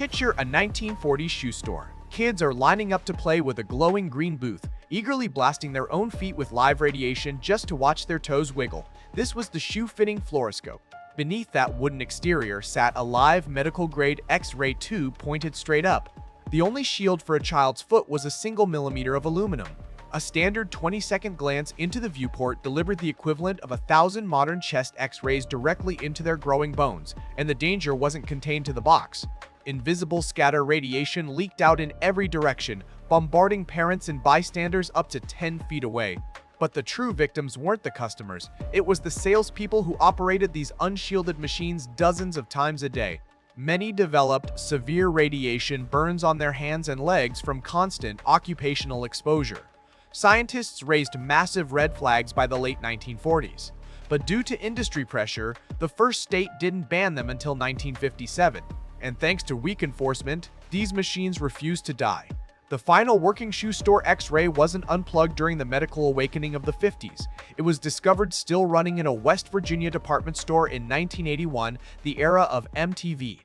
Picture a 1940s shoe store. Kids are lining up to play with a glowing green booth, eagerly blasting their own feet with live radiation just to watch their toes wiggle. This was the shoe-fitting fluoroscope. Beneath that wooden exterior sat a live medical-grade X-ray tube pointed straight up. The only shield for a child's foot was a single millimeter of aluminum. A standard 20-second glance into the viewport delivered the equivalent of 1,000 modern chest X-rays directly into their growing bones, and the danger wasn't contained to the box. Invisible scatter radiation leaked out in every direction, bombarding parents and bystanders up to 10 feet away. But the true victims weren't the customers. It was the salespeople who operated these unshielded machines dozens of times a day. Many developed severe radiation burns on their hands and legs from constant occupational exposure. Scientists raised massive red flags by the late 1940s. But due to industry pressure, the first state didn't ban them until 1957. And thanks to weak enforcement, these machines refused to die. The final working shoe store X-ray wasn't unplugged during the medical awakening of the 50s. It was discovered still running in a West Virginia department store in 1981, the era of MTV.